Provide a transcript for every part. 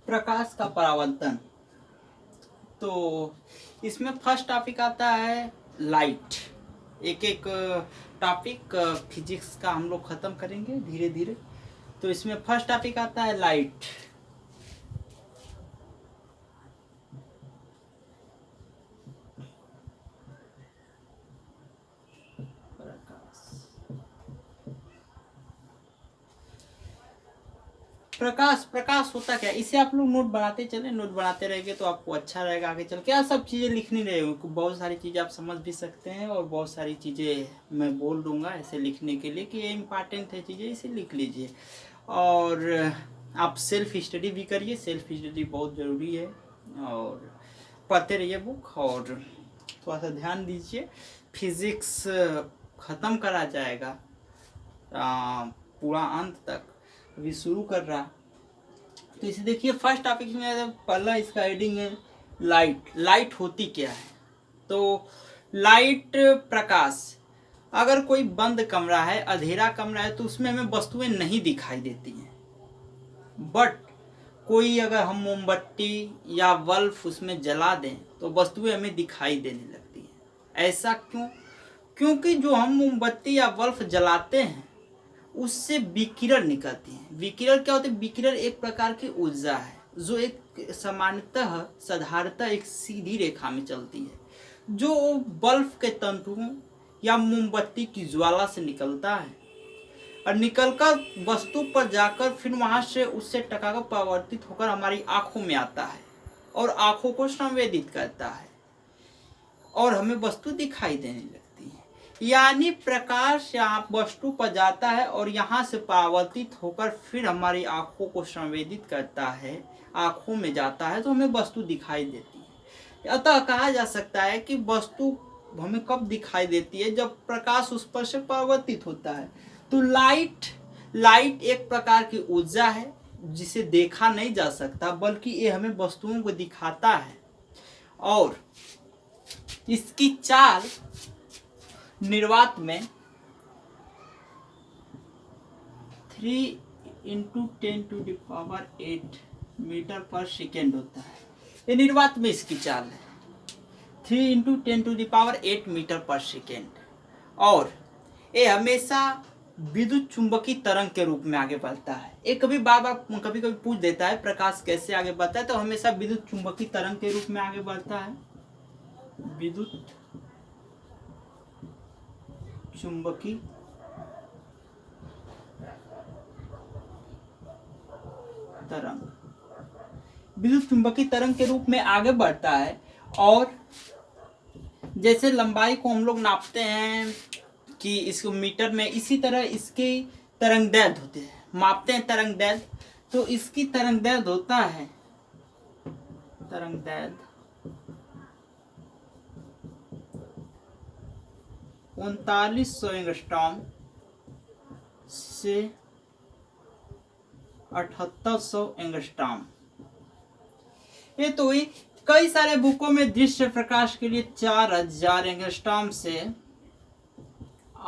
प्रकाश का परावर्तन। तो इसमें फर्स्ट टॉपिक आता है लाइट। एक एक टॉपिक फिजिक्स का हम लोग ख़त्म करेंगे धीरे धीरे। तो इसमें फर्स्ट टॉपिक आता है लाइट। प्रकाश प्रकाश होता क्या, इसे आप लोग नोट बनाते चले, नोट बनाते रहेंगे तो आपको अच्छा रहेगा आगे चल। क्या सब चीज़ें लिखनी रहेगी, बहुत सारी चीज़ें आप समझ भी सकते हैं और बहुत सारी चीज़ें मैं बोल दूंगा ऐसे लिखने के लिए कि ये इम्पॉर्टेंट है चीज़ें, इसे लिख लीजिए। और आप सेल्फ स्टडी भी करिए, सेल्फ स्टडी बहुत ज़रूरी है और पढ़ते रहिए बुक और थोड़ा सा ध्यान दीजिए। फिज़िक्स ख़त्म करा जाएगा पूरा अंत तक, अभी शुरू कर रहा। तो इसे देखिए फर्स्ट टॉपिक में पहला इसका हेडिंग है लाइट। लाइट होती क्या है? तो लाइट प्रकाश। अगर कोई बंद कमरा है, अंधेरा कमरा है, तो उसमें हमें वस्तुएं नहीं दिखाई देती हैं। बट कोई अगर हम मोमबत्ती या बल्ब उसमें जला दें तो वस्तुएं हमें दिखाई देने लगती हैं। ऐसा क्यों? क्योंकि जो हम मोमबत्ती या बल्ब जलाते हैं उससे विकिरण निकलती है। विकिरण क्या होते हैं? विकिरण एक प्रकार की ऊर्जा है जो एक सामान्यतः साधारणतः एक सीधी रेखा में चलती है, जो बल्ब के तंतुओं या मोमबत्ती की ज्वाला से निकलता है और निकलकर वस्तु पर जाकर फिर वहां से उससे टकराकर परावर्तित होकर हमारी आंखों में आता है और आंखों को संवेदित करता है और हमें वस्तु दिखाई देने लगती है। यानी प्रकाश यहाँ वस्तु पर जाता है और यहाँ से परावर्तित होकर फिर हमारी आंखों को संवेदित करता है, आंखों में जाता है तो हमें वस्तु दिखाई देती है। अतः कहा जा सकता है कि वस्तु हमें कब दिखाई देती है? जब प्रकाश उस पर से परावर्तित होता है। तो लाइट एक प्रकार की ऊर्जा है जिसे देखा नहीं जा सकता, बल्कि ये हमें वस्तुओं को दिखाता है और इसकी चाल निर्वात में 3 × 10⁸ मीटर पर सेकेंड होता है। ये निर्वात में इसकी चाल है 3 × 10⁸ मीटर पर सेकेंड और ये हमेशा विद्युत चुंबकीय तरंग के रूप में आगे बढ़ता है। ये कभी कभी पूछ देता है प्रकाश कैसे आगे बढ़ता है, तो हमेशा विद्युत चुंबकीय तरंग के रूप में आगे बढ़ता है। विद्युत चुंबकीय तरंग, विद्युत चुंबकीय तरंग के रूप में आगे बढ़ता है। और जैसे लंबाई को हम लोग नापते हैं कि इसको मीटर में, इसी तरह इसकी तरंगदैर्घ्य होते हैं, मापते हैं तरंगदैर्घ्य। तो इसकी तरंगदैर्घ्य होता है तरंगदैर्घ्य 3900 एंगस्ट्रॉम से 7800 एंगस्ट्रॉम। ये तो हुई। कई सारे बुकों में दृश्य प्रकाश के लिए 4000 एंगस्ट्रॉम से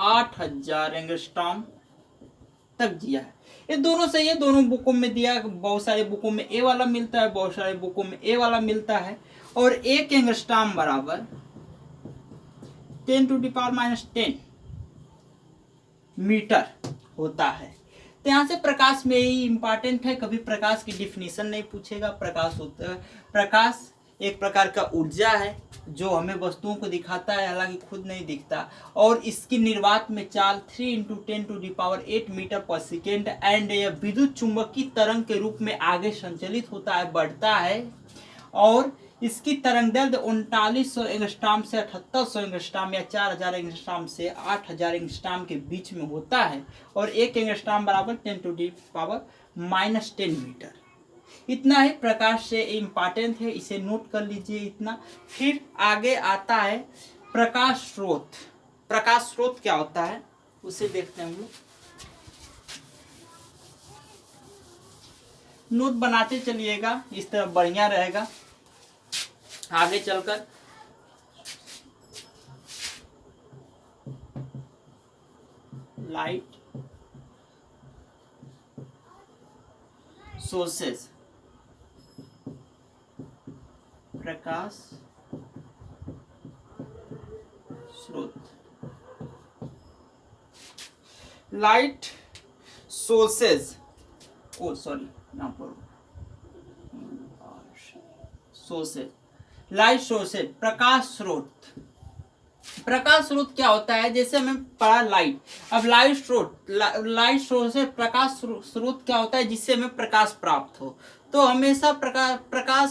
8000 एंगस्ट्रॉम तक दिया है। ये दोनों सही है, दोनों बुकों में दिया। बहुत सारे बुकों में ए वाला मिलता है, बहुत सारे बुकों में ए वाला मिलता है। और 1 एंगस्ट्रॉम बराबर 10⁻⁻10 मीटर होता है। तो यहाँ से प्रकाश में ही इंपॉर्टेंट है, कभी प्रकाश की डिफिनीशन नहीं पूछेगा। प्रकाश होता है, प्रकाश एक प्रकार का ऊर्जा है जो हमें वस्तुओं को दिखाता है, हालांकि खुद नहीं दिखता। और इसकी निर्वात में चाल 3 × 10⁸ मीटर पर सेकेंड एंड यह विद्युत चुंबकीय तरंग के रूप में आगे संचालित होता है, बढ़ता है। और इसकी तरंगदैर्घ्य 3900 एंगस्ट्रॉम से 7800 एंगस्ट्रॉम या 4000 एंगस्ट्रॉम से 8000 एंगस्ट्रॉम के बीच में होता है। और 1 एंगस्ट्रॉम बराबर 10⁻⁻10 मीटर। इतना ही प्रकाश से इम्पॉर्टेंट है, इसे नोट कर लीजिए इतना। फिर आगे आता है प्रकाश स्रोत। प्रकाश स्रोत क्या होता है उसे देखते हैं हम लोग। नोट बनाते चलिएगा, इस तरह बढ़िया रहेगा आगे चलकर। लाइट सोर्सेस, प्रकाश स्रोत। लाइट सोर्सेज, ओ सॉरी यहाँ पर सोर्सेज, लाइट सोर्सेज प्रकाश स्रोत। प्रकाश स्रोत क्या होता है, जैसे हमें पढ़ा लाइट, अब लाइट स्रोत से प्रकाश स्रोत क्या होता है, जिससे हमें प्रकाश प्राप्त हो। तो हमेशा प्रकाश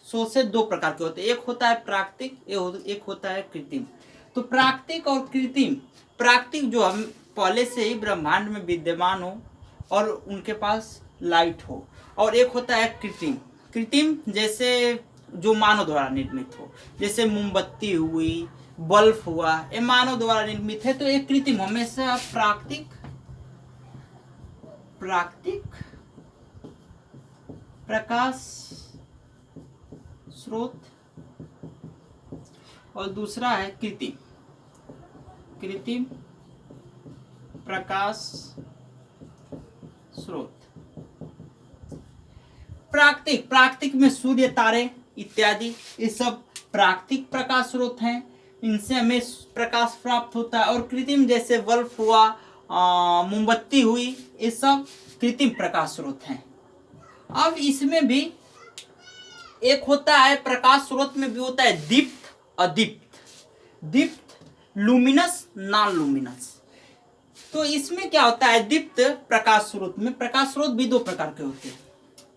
स्रोत से दो प्रकार के होते हैं, एक होता है प्राकृतिक, एक होता है कृत्रिम। तो प्राकृतिक और कृत्रिम, प्राकृतिक जो हम पहले से ही ब्रह्मांड में विद्यमान हो और उनके पास लाइट हो, और एक होता है कृत्रिम। कृत्रिम जैसे जो मानव द्वारा निर्मित हो, जैसे मोमबत्ती हुई, बल्ब हुआ, ये मानव द्वारा निर्मित है। तो एक कृत्रिम, हमेशा प्राकृतिक प्रकाश स्रोत, और दूसरा है कृत्रिम प्रकाश स्रोत। प्राकृतिक में सूर्य, तारे इत्यादि, ये सब प्राकृतिक प्रकाश स्रोत हैं, इनसे हमें प्रकाश प्राप्त होता है। और कृत्रिम जैसे बल्ब हुआ, मोमबत्ती हुई, ये सब कृत्रिम प्रकाश स्रोत हैं। अब इसमें भी एक होता है, प्रकाश स्रोत में भी होता है दीप्त अदीप्त, दीप्त लुमिनस नॉन लुमिनस। तो इसमें क्या होता है, दीप्त प्रकाश स्रोत में, प्रकाश स्रोत भी दो प्रकार के होते हैं,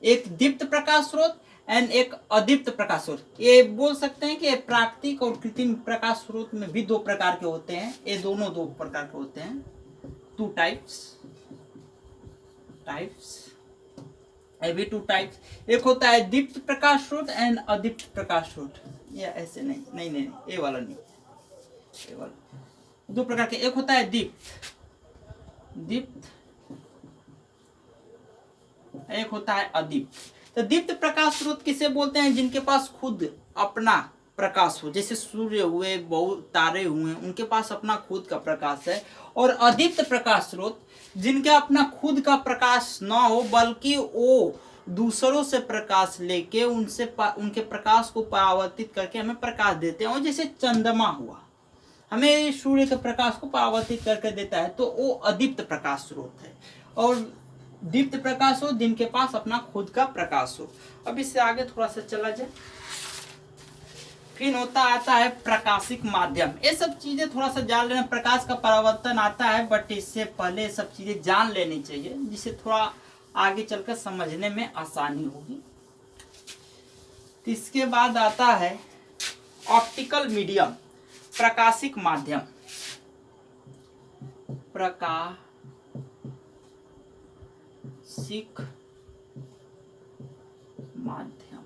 एक दीप्त प्रकाश स्रोत एंड एक अदीप्त प्रकाश स्रोत। ये बोल सकते हैं कि प्राकृतिक और कृत्रिम प्रकाश स्रोत में भी दो प्रकार के होते हैं, ये दोनों दो प्रकार के होते हैं, टू टाइप्स, ये भी टू टाइप्स। एक होता है दीप्त प्रकाश स्रोत एंड अदीप्त प्रकाश स्रोत, या ऐसे नहीं, ये वाला नहीं, ये वाला दो प्रकार के। एक होता है दीप्त, एक होता है अदीप्त। तो दीप्त प्रकाश स्रोत किसे बोलते हैं, जिनके पास खुद अपना प्रकाश हो, जैसे सूर्य हुए, बहुत तारे हुए, उनके पास अपना खुद का प्रकाश है। और अदीप्त प्रकाश स्रोत, जिनके अपना खुद का प्रकाश न हो, बल्कि वो दूसरों से प्रकाश लेके उनके प्रकाश को परावर्तित करके हमें प्रकाश देते हैं। और जैसे चंद्रमा हुआ, हमें सूर्य के प्रकाश को परावर्तित करके देता है, तो वो अदीप्त प्रकाश स्रोत है। और दीप्त प्रकाश हो, जिनके पास अपना खुद का प्रकाश हो। अब इससे आगे थोड़ा सा चला जाए, फिर आता है प्रकाशिक माध्यम। ये सब चीजें थोड़ा सा जान लेना, प्रकाश का परावर्तन आता है, बट इससे पहले सब चीजें जान लेनी चाहिए, जिससे थोड़ा आगे चलकर समझने में आसानी होगी। इसके बाद आता है ऑप्टिकल मीडियम, प्रकाशिक माध्यम, प्रकाशिक माध्यम,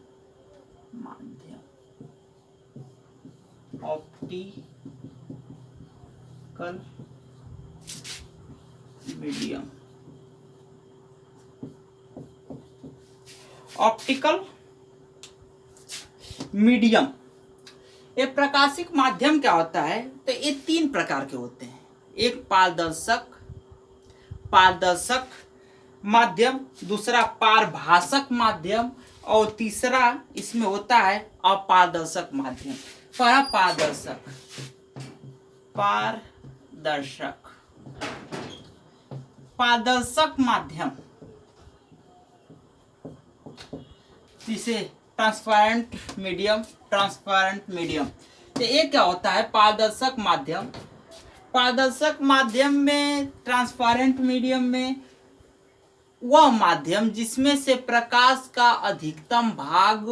ऑप्टिकल मीडियम। ऑप्टिकल मीडियम, ये प्रकाशिक माध्यम क्या होता है, तो ये तीन प्रकार के होते हैं, एक पारदर्शक माध्यम, दूसरा पारभासक माध्यम, और तीसरा इसमें होता है अपारदर्शक माध्यम। पहला पारदर्शक माध्यम, जिसे ट्रांसपेरेंट मीडियम। तो ये क्या होता है, पारदर्शक माध्यम में, ट्रांसपेरेंट मीडियम में वह माध्यम जिसमें से प्रकाश का अधिकतम भाग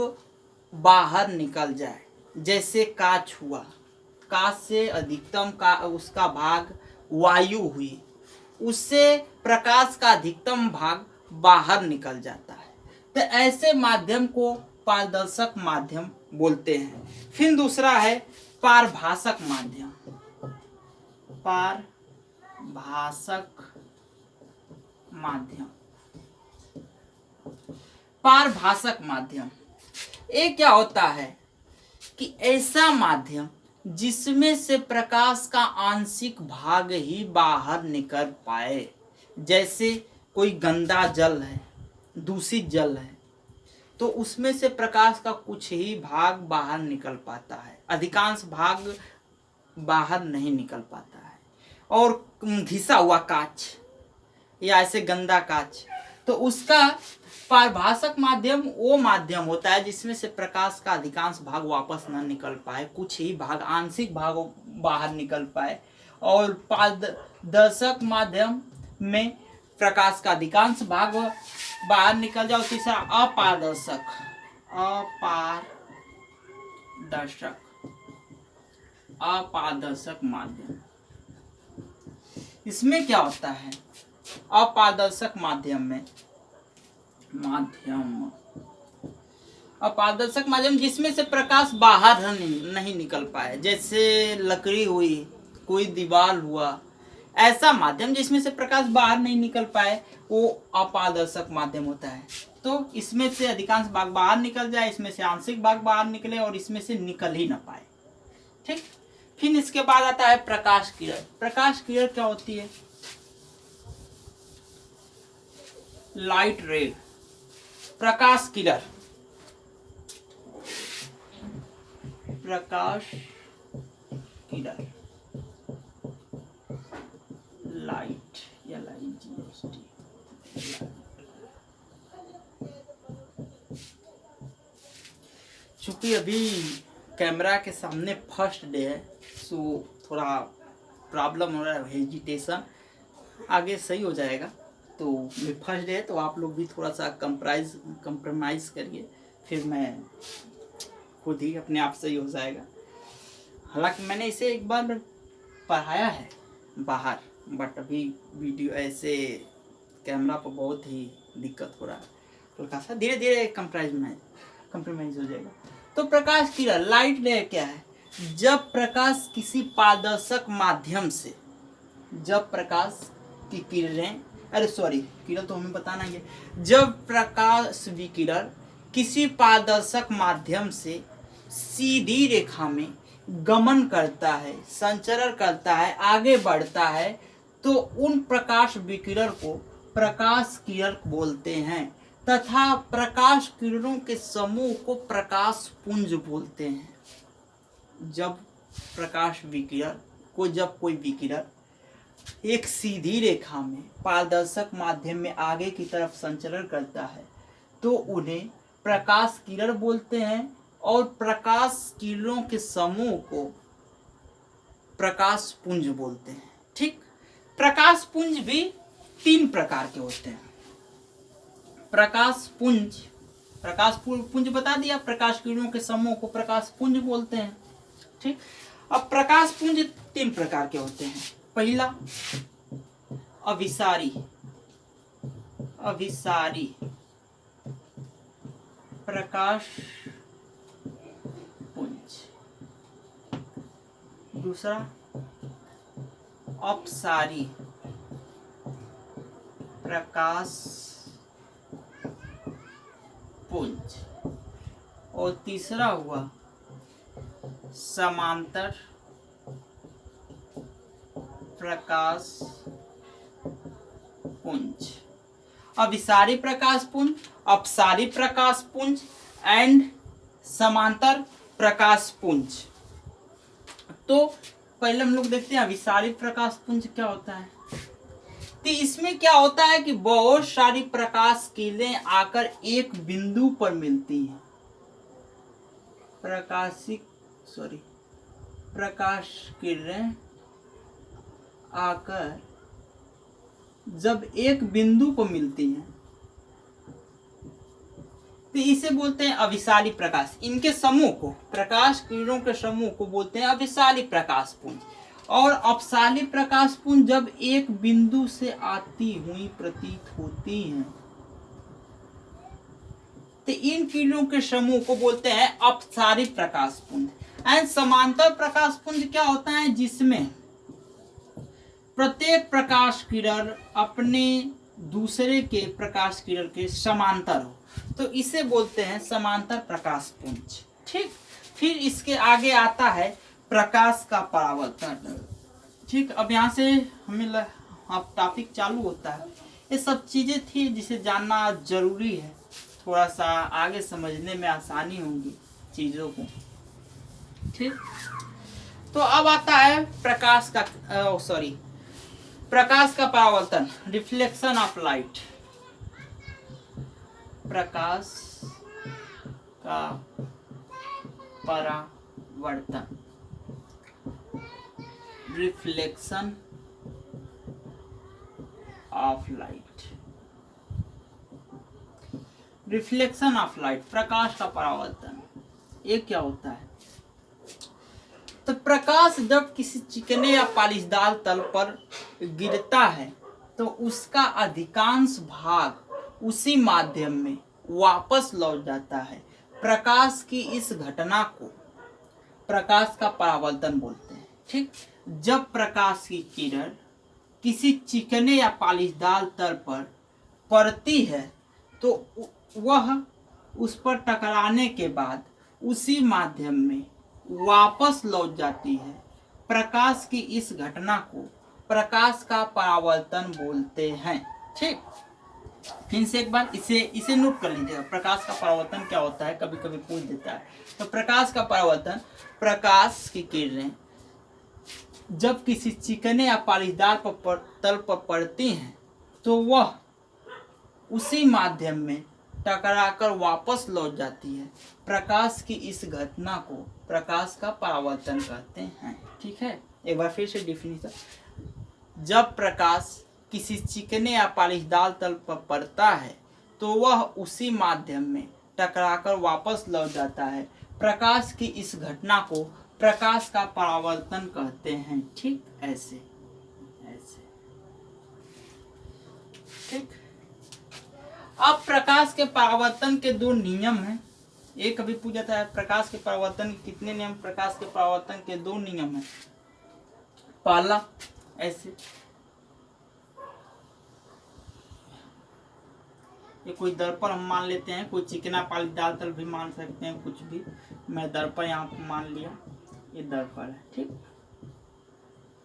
बाहर निकल जाए, जैसे कांच हुआ, कांच से अधिकतम का उसका भाग वायु हुई, उससे प्रकाश का अधिकतम भाग बाहर निकल जाता है। तो ऐसे माध्यम को पारदर्शक माध्यम बोलते हैं। फिर दूसरा है पारभासक माध्यम। पारभासक माध्यम ये क्या होता है कि ऐसा माध्यम जिसमें से प्रकाश का आंशिक भाग ही बाहर निकल पाए, जैसे कोई गंदा जल है, दूषित जल है, तो उसमें से प्रकाश का कुछ ही भाग बाहर निकल पाता है, अधिकांश भाग बाहर नहीं निकल पाता है। और घिसा हुआ कांच या ऐसे गंदा कांच, तो उसका पारभाषक माध्यम वो माध्यम होता है जिसमें से प्रकाश का अधिकांश भाग वापस न निकल पाए, कुछ ही भाग, आंशिक भाग बाहर निकल पाए। और पारदर्शक माध्यम में प्रकाश का अधिकांश भाग बाहर निकल जाओ। तीसरा अपारदर्शक अपारदर्शक माध्यम, इसमें क्या होता है? अपारदर्शक अपारदर्शक माध्यम जिसमें से प्रकाश बाहर नहीं निकल पाए, जैसे लकड़ी हुई, कोई दीवार हुआ, ऐसा माध्यम जिसमें से प्रकाश बाहर नहीं निकल पाए वो अपारदर्शक माध्यम होता है। तो इसमें से अधिकांश भाग बाहर निकल जाए, इसमें से आंशिक भाग बाहर निकले और इसमें से निकल ही ना पाए। ठीक, फिर इसके बाद आता है प्रकाश किरण। प्रकाश किरण क्या होती है? लाइट रे, प्रकाश किरण, लाइट या LIGHT। चूंकि अभी कैमरा के सामने फर्स्ट डे है, सो थोड़ा प्रॉब्लम हो रहा है, हेजिटेशन, आगे सही हो जाएगा। तो फर्स्ट डे है तो आप लोग भी थोड़ा सा कंप्रोमाइज़ करिए, फिर मैं खुद ही अपने आप सही हो जाएगा। हालांकि मैंने इसे एक बार पढ़ाया है बाहर, बट अभी वीडियो ऐसे कैमरा पर बहुत ही दिक्कत हो रहा है, तो सा धीरे धीरे कंप्रोमाइज हो जाएगा। तो प्रकाश किरण, लाइट रे क्या है? जब प्रकाश किसी पारदर्शक माध्यम से, जब प्रकाश की किरणें, किरण तो हमें बताना ही है, जब प्रकाश विकिरण किसी पारदर्शक माध्यम से सीधी रेखा में गमन करता है, संचरण करता है, आगे बढ़ता है, तो उन प्रकाश विकिरण को प्रकाश किरण बोलते हैं तथा प्रकाश किरणों के समूह को प्रकाश पुंज बोलते हैं। जब प्रकाश विकिरण को, जब कोई विकिरण एक सीधी रेखा में पारदर्शक माध्यम में आगे की तरफ संचरण करता है तो उन्हें प्रकाश किरण बोलते हैं, और प्रकाश किरणों के समूह को प्रकाश पुंज बोलते हैं। ठीक, प्रकाश पुंज भी 3 प्रकार के होते हैं। प्रकाश पुंज बता दिया, प्रकाश किरणों के समूह को प्रकाश पुंज बोलते हैं। ठीक, अब प्रकाश पुंज 3 प्रकार के होते हैं। पहला अभिसारी प्रकाश पुंज, दूसरा अपसारी प्रकाश पुंज, और तीसरा हुआ समांतर प्रकाश पुंज। अभिसारी प्रकाश पुंज, अपसारी प्रकाश पुंज एंड समांतर प्रकाश पुंज। तो पहले हम लोग देखते हैं अभिसारी प्रकाश पुंज क्या होता है। तो इसमें क्या होता है कि बहुत सारी प्रकाश किरणें आकर एक बिंदु पर मिलती हैं। प्रकाश किरणें आकर जब एक बिंदु को मिलती हैं तो इसे बोलते हैं अभिसारी प्रकाश। इनके समूह को, प्रकाश किरणों के समूह को बोलते हैं अभिसारी प्रकाश पुंज। और अपसारी प्रकाश पुंज जब एक बिंदु से आती हुई प्रतीत होती हैं तो इन किरणों के समूह को बोलते हैं अपसारी प्रकाश पुंज। एंड समांतर प्रकाश पुंज क्या होता है? जिसमें प्रत्येक प्रकाश किरण अपने दूसरे के प्रकाश किरण के समांतर हो, तो इसे बोलते हैं समांतर प्रकाश पुंज। ठीक, फिर इसके आगे आता है प्रकाश का परावर्तन। ठीक, अब यहाँ से हमें अब टॉपिक चालू होता है। ये सब चीजें थी जिसे जानना जरूरी है, थोड़ा सा आगे समझने में आसानी होगी चीज़ों को। ठीक, तो अब आता है प्रकाश का प्रकाश का परावर्तन, रिफ्लेक्शन ऑफ लाइट। प्रकाश का परावर्तन, reflection of light. Reflection of light, प्रकाश का परावर्तन, ये क्या होता है? तो प्रकाश जब किसी चिकने या पालिशदार तल पर गिरता है तो उसका अधिकांश भाग उसी माध्यम में वापस लौट जाता है। प्रकाश की इस घटना को प्रकाश का परावर्तन बोलते हैं। ठीक, जब प्रकाश की किरण किसी चिकने या पालिशदार तल पर पड़ती है तो वह उस पर टकराने के बाद उसी माध्यम में वापस लौट जाती है। प्रकाश की इस घटना को प्रकाश का परावर्तन बोलते हैं। ठीक, फिर से एक बार इसे नोट कर लीजिएगा। प्रकाश का परावर्तन क्या होता है, कभी कभी पूछ देता है। तो प्रकाश का परावर्तन, प्रकाश की किरणें जब किसी चिकने या पालिशदार तल पर पड़ती हैं तो वह उसी माध्यम में टकराकर वापस लौट जाती है। प्रकाश की इस घटना को प्रकाश का परावर्तन कहते हैं। ठीक है, एक बार फिर से डिफिनीशन। जब प्रकाश किसी चिकने या पालिशदार तल पर पड़ता है तो वह उसी माध्यम में टकराकर वापस लौट जाता है। प्रकाश की इस घटना को प्रकाश का परावर्तन कहते हैं। ठीक, ऐसे ऐसे। ठीक, अब प्रकाश के परावर्तन के दो नियम हैं। एक कभी पूछा जाता है प्रकाश के परावर्तन के कितने नियम? प्रकाश के परावर्तन के दो नियम हैं। पहला ऐसे, ये कोई दर्पण हम मान लेते हैं, कोई चिकना पालिशदार तल भी मान सकते हैं, कुछ भी। मैं दर्पण यहाँ पर मान लिया, ये दर्पण है। ठीक,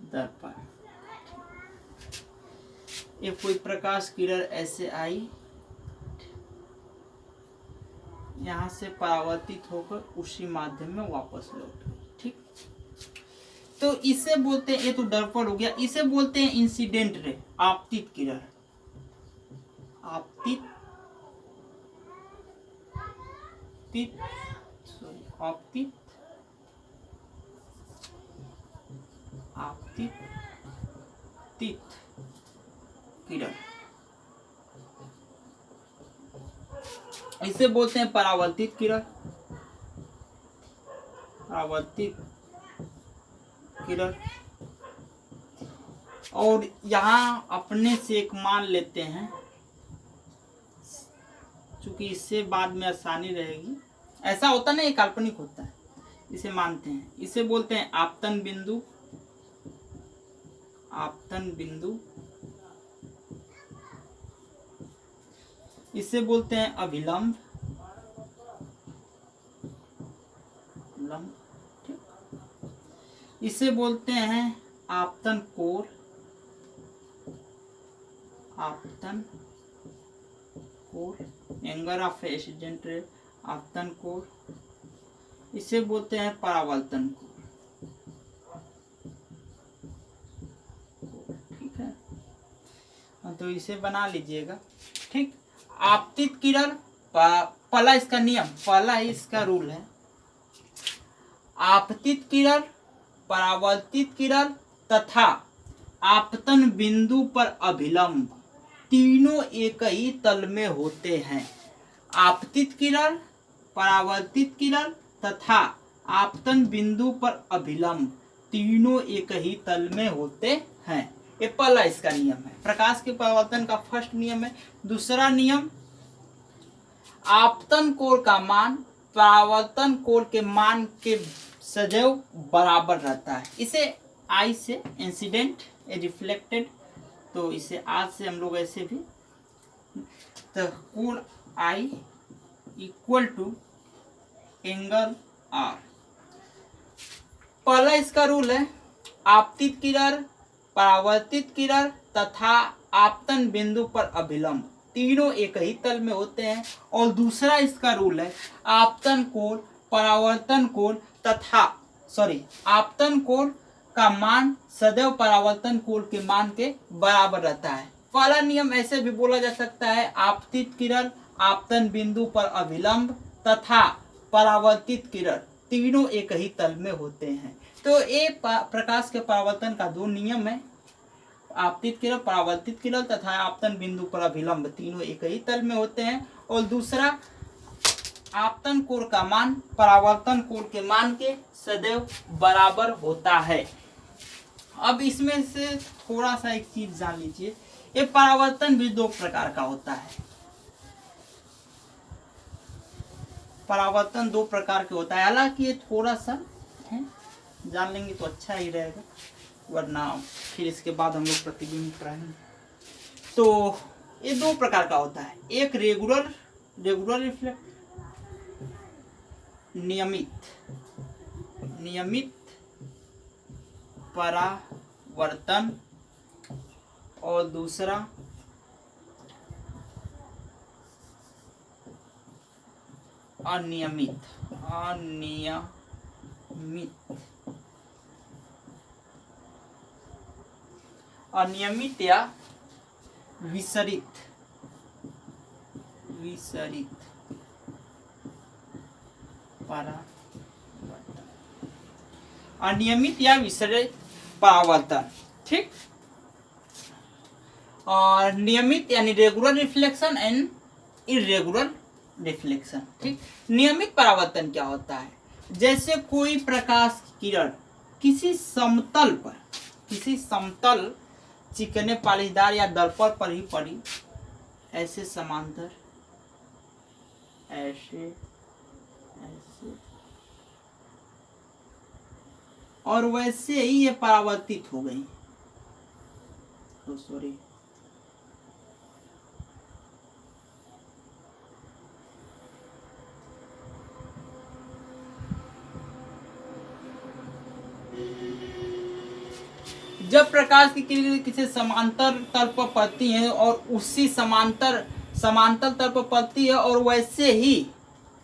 दर्पण। ये कोई प्रकाश किरण ऐसे आई, यहाँ से परावर्तित होकर उसी माध्यम में वापस लौट गई। ठीक, तो इसे बोलते हैं, ये तो दर्पण हो गया, इसे बोलते हैं इंसिडेंट रे, आपतित किरण। आपतित किरण, इसे बोलते हैं परावर्तित किरण। परावर्तित किरण। और यहाँ अपने से एक मान लेते हैं, क्योंकि इससे बाद में आसानी रहेगी। ऐसा होता नहीं, काल्पनिक होता है, इसे मानते हैं। इसे बोलते हैं आपतन बिंदु। आपतन बिंदु। इसे बोलते हैं अभिलंब। ठीक, इसे बोलते हैं आपतन कोण। आपतन कोण, एंगल ऑफ इंसिडेंट रे, आपतन कोण। इसे बोलते हैं परावर्तन कोण। ठीक है, तो इसे बना लीजिएगा। ठीक, आपतित किरण, पहला इसका नियम, पहला ही इसका रूल है। आपतित किरण, परावर्तित किरण तथा आपतन बिंदु पर अभिलंब तीनों एक ही तल में होते हैं। आपतित किरण, परावर्तित किरण तथा आपतन बिंदु पर अभिलंब तीनों एक ही तल में होते हैं। ये पहला इसका नियम है, प्रकाश के परावर्तन का फर्स्ट नियम है। दूसरा नियम, आपतन कोण का मान परावर्तन कोण के मान के सदैव बराबर रहता है। इसे आई से इंसिडेंट, रिफ्लेक्टेड, तो इसे आज से हम लोग ऐसे भी, तो कोण I equal to angle are. पहला इसका रूल है, आपतित किरण, परावर्तित किरण तथा आपतन बिंदु पर अभिलंब तीनों एक ही तल में होते हैं। और दूसरा इसका रूल है आपतन कोण, परावर्तन कोण तथा आपतन कोण का मान सदैव परावर्तन कोण के मान के बराबर रहता है। पहला नियम ऐसे भी बोला जा सकता है आपतित किरण आपतन बिंदु पर अभिलंब तथा परावर्तित किरण तीनों एक ही तल में होते हैं। तो ये प्रकाश के परावर्तन का दो नियम है, आपतित किरण परावर्तित किरण तथा आपतन बिंदु पर अभिलंब तीनों एक ही तल में होते हैं। और दूसरा आपतन कोण का मान परावर्तन कोण के मान के सदैव बराबर होता है। अब इसमें से थोड़ा सा एक चीज जान लीजिए, ये परावर्तन भी दो प्रकार का होता है। परावर्तन दो प्रकार के होता है, हालांकि ये थोड़ा सा है, जान लेंगे तो अच्छा ही रहेगा, वरना फिर इसके बाद हम लोग प्रतिबिंब पढ़ेंगे। तो ये दो प्रकार का होता है, एक रेगुलर रिफ्लेक्ट, नियमित परावर्तन, और दूसरा अनियमित या विसरित परावर्तन, अनियमित या विसरित परावर्तन। ठीक, और नियमित यानी regular reflection and irregular reflection. ठीक, नियमित परावर्तन क्या होता है, जैसे कोई प्रकाश की किरण किसी समतल चिकने पालिशदार या दर्पण पर ही पड़ी, ऐसे समांतर ऐसे और वैसे ही ये परावर्तित हो गई। सॉरी, जब प्रकाश की किरण किसी समांतर तल पर पड़ती है और उसी समांतर तल पर पड़ती है और वैसे ही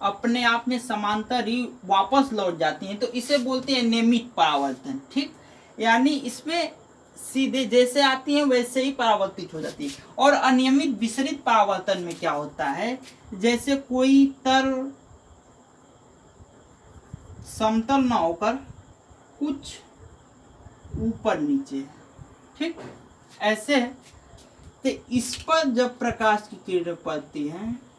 अपने आप में समांतर ही वापस लौट जाती हैं, तो इसे बोलते हैं नियमित परावर्तन। ठीक, यानी इसमें सीधे जैसे आती हैं वैसे ही परावर्तित हो जाती है। और अनियमित विसरित परावर्तन में क्या होता है, जैसे कोई तर समतल ना होकर कुछ ऊपर नीचे, ठीक ऐसे है, तो इस पर जब प्रकाश की किरण पड़ती है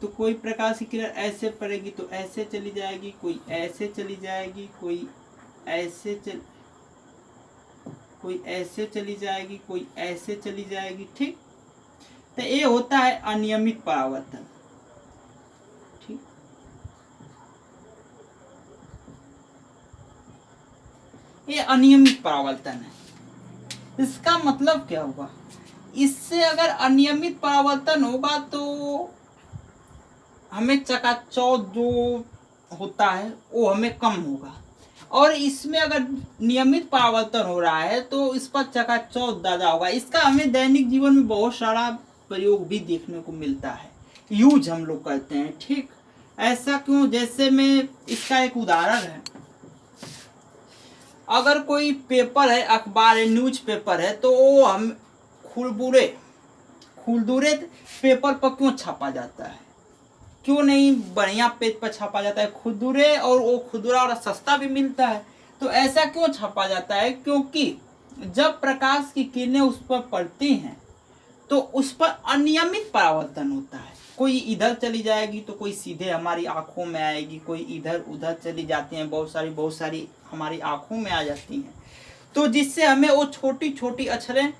तो कोई प्रकाश की किरण ऐसे पड़ेगी तो ऐसे चली जाएगी, कोई ऐसे चली जाएगी, कोई ऐसे चली जाएगी, कोई ऐसे चली जाएगी। ठीक, तो ये होता है अनियमित परावर्तन। ठीक, ये अनियमित परावर्तन है। इसका मतलब क्या होगा, इससे अगर अनियमित परावर्तन होगा तो हमें चकाचौंध जो होता है वो हमें कम होगा, और इसमें अगर नियमित परावर्तन हो रहा है तो इस पर चकाचौंध ज्यादा होगा। इसका हमें दैनिक जीवन में बहुत सारा प्रयोग भी देखने को मिलता है, यूज हम लोग करते हैं। ठीक, ऐसा क्यों, जैसे में इसका एक उदाहरण है, अगर कोई पेपर है, अखबार है, न्यूज पेपर है, तो वो हम खुलदुरे पेपर पर क्यों छापा जाता है, क्यों नहीं बढ़िया पेज पर छापा जाता है खुरदुरे, और वो खुरदुरा और सस्ता भी मिलता है। तो ऐसा क्यों छापा जाता है, क्योंकि जब प्रकाश की किरणें उस पर पड़ती हैं तो उस पर अनियमित परावर्तन होता है, कोई इधर चली जाएगी तो कोई सीधे हमारी आंखों में आएगी, कोई इधर उधर चली जाती हैं, बहुत सारी हमारी आंखों में आ जाती हैं, तो जिससे हमें वो छोटी छोटी अक्षरें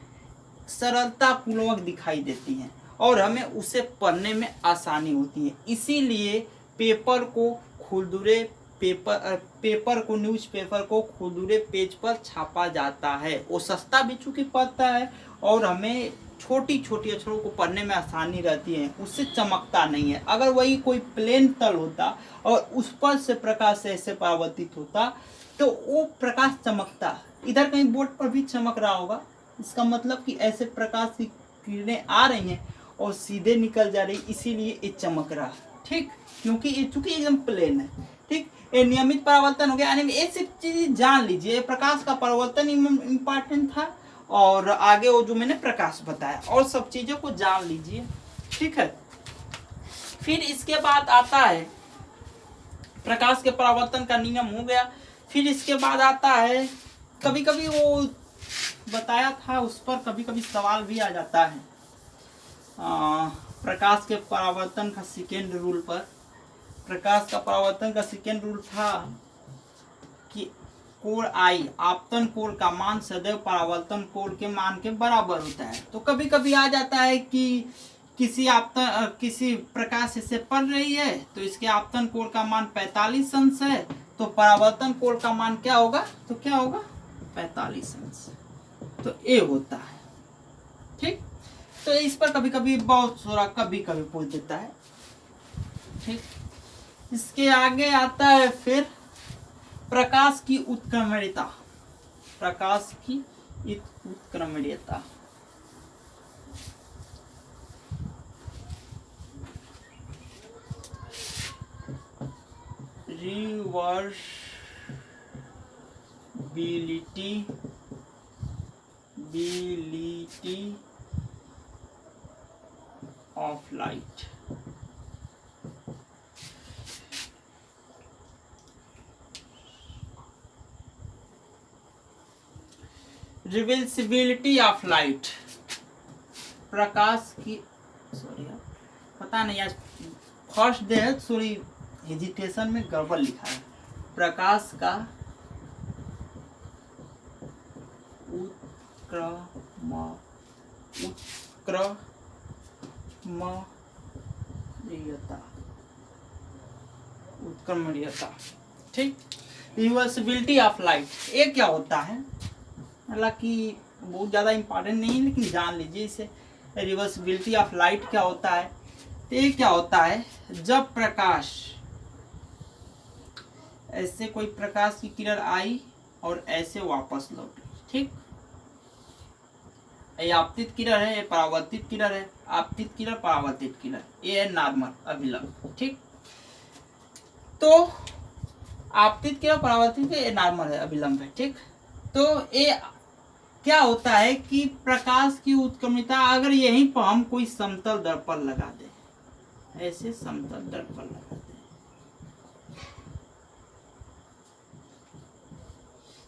सरलता पूर्वक दिखाई देती हैं और हमें उसे पढ़ने में आसानी होती है। इसीलिए पेपर को खुरदुरे न्यूज़पेपर को खुरदुरे पेज पर छापा जाता है। वो सस्ता भी चूंकि पड़ता है और हमें छोटी छोटी अक्षरों को पढ़ने में आसानी रहती है, उससे चमकता नहीं है। अगर वही कोई प्लेन तल होता और उस पर से प्रकाश ऐसे परावर्तित होता तो वो प्रकाश चमकता। इधर कहीं बोर्ड पर भी चमक रहा होगा, इसका मतलब कि ऐसे प्रकाश की किरणें आ रही हैं और सीधे निकल जा रही, इसीलिए ये चमक रहा है। ठीक, क्योंकि ये चूंकि एकदम प्लेन है। ठीक, ये नियमित परावर्तन हो गया। यानी ये सब चीज जान लीजिए, प्रकाश का परावर्तन इम्पॉर्टेंट था और आगे वो जो मैंने प्रकाश बताया, और सब चीजों को जान लीजिए। ठीक है, फिर इसके बाद आता है प्रकाश के परावर्तन का नियम हो गया। फिर इसके बाद आता है, कभी कभी वो बताया था उस पर कभी कभी सवाल भी आ जाता है। प्रकाश के परावर्तन का सेकेंड रूल पर, प्रकाश का परावर्तन का सेकेंड रूल था कि कोण आई, आपतन कोण का मान सदैव परावर्तन कोण के मान के बराबर होता है। तो कभी कभी आ जाता है कि किसी प्रकाश से पड़ रही है तो इसके आपतन कोण का मान 45 अंश है, तो परावर्तन कोण का मान क्या होगा, तो क्या होगा 45 अंश, तो ये होता है। ठीक, तो इस पर कभी कभी बहुत थोड़ा कभी कभी पूछ देता है। ठीक, इसके आगे आता है फिर प्रकाश की उत्क्रमणीयता, प्रकाश की उत्क्रमणीयता। Reversibility of light. Reversibility of light, प्रकाश की, सॉरी पता नहीं आज फर्स्ट डे है, सॉरी हेजिटेशन में गड़बड़ लिखा है। प्रकाश का उत्क्रमणीयता। ठीक, रिवर्सिबिलिटी ऑफ लाइट, ये क्या होता है, हालांकि बहुत ज़्यादा इम्पोर्टेंट नहीं है लेकिन जान लीजिए इसे। रिवर्सिबिलिटी ऑफ लाइट क्या होता है, तो ये क्या होता है, जब प्रकाश ऐसे कोई प्रकाश की किरण आई और ऐसे वापस लौटी। ठीक, ये आपतित किरण है, ये परावर्तित किरण है, आपतित किरण परावर्तित किरण, ये है नॉर्मल अभिलंब। ठीक, तो आपतित किरण परावर्तित है, ये नॉर्मल है अभिलंब है। ठीक, तो ये क्या होता है कि प्रकाश की उत्क्रमणीयता, अगर यहीं पर हम कोई समतल दर्पण लगा दें, ऐसे समतल दर्पण लगा दें,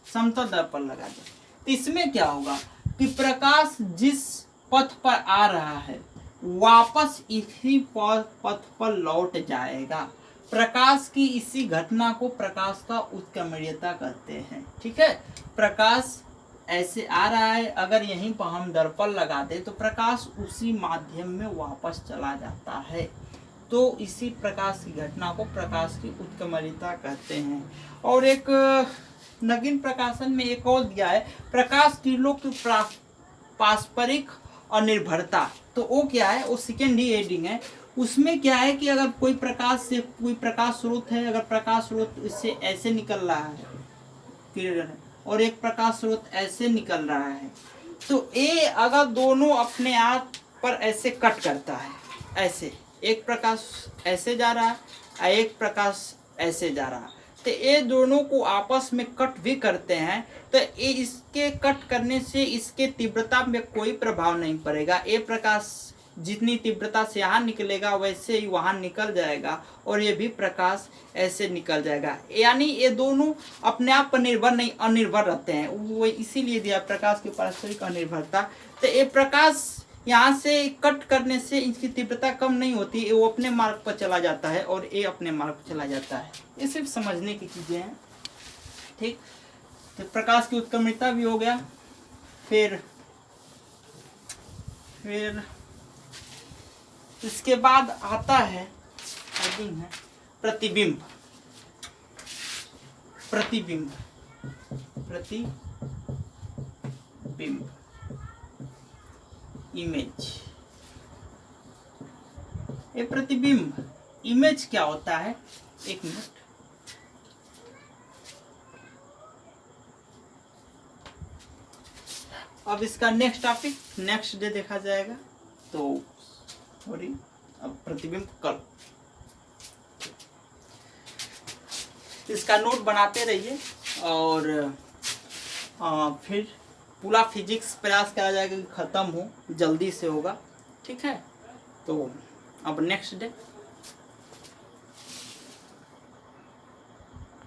समतल दर्पण लगा दें, तो इसमें क्या होगा कि प्रकाश जिस पथ पर आ रहा है वापस इसी पथ पर लौट जाएगा। प्रकाश की इसी घटना को प्रकाश का उत्क्रमणीयता कहते हैं। ठीक है, प्रकाश ऐसे आ रहा है, अगर यहीं पर हम दर्पण लगा दें तो प्रकाश उसी माध्यम में वापस चला जाता है, तो इसी प्रकाश की घटना को प्रकाश की उत्क्रमणीयता कहते हैं। और एक नगीन प्रकाशन में एक और दिया है, प्रकाश किरणों की पारस्परिक अनिर्भरता। तो वो क्या है, वो सेकेंड ही हेडिंग है। उसमें क्या है कि अगर कोई प्रकाश से कोई प्रकाश स्रोत है, अगर प्रकाश स्रोत इससे ऐसे निकल रहा है किरण और एक प्रकाश स्रोत ऐसे निकल रहा है, तो ये अगर दोनों अपने आप पर ऐसे कट करता है, ऐसे एक प्रकाश ऐसे जा रहा है और एक प्रकाश ऐसे जा रहा है, तो ये दोनों को आपस में कट भी करते हैं, तो ये इसके कट करने से इसके तीव्रता में कोई प्रभाव नहीं पड़ेगा। ये प्रकाश जितनी तीव्रता से यहाँ निकलेगा वैसे ही वहाँ निकल जाएगा और ये भी प्रकाश ऐसे निकल जाएगा। यानी ये दोनों अपने आप पर निर्भर नहीं, अनिर्भर रहते हैं, वो इसीलिए दिया प्रकाश की पारस्परिक अनिर्भरता। तो ये प्रकाश यहाँ से कट करने से इसकी तीव्रता कम नहीं होती, वो अपने मार्ग पर चला जाता है और ये अपने मार्ग पर चला जाता है। ये सिर्फ समझने की चीज़ें हैं। ठीक, तो प्रकाश की उत्क्रमणीयता भी हो गया। फिर इसके बाद आता है प्रतिबिंब। प्रतिबिंब इमेज, ये प्रतिबिंब। इमेज क्या होता है, एक मिनट। अब इसका नेक्स्ट टॉपिक नेक्स्ट डे देखा जाएगा। तो सॉरी, अब प्रतिबिंब कल। इसका नोट बनाते रहिए और फिर पूरा फिजिक्स प्रयास करा जाएगा कि ख़त्म हो, जल्दी से होगा, ठीक है। तो अब नेक्स्ट डे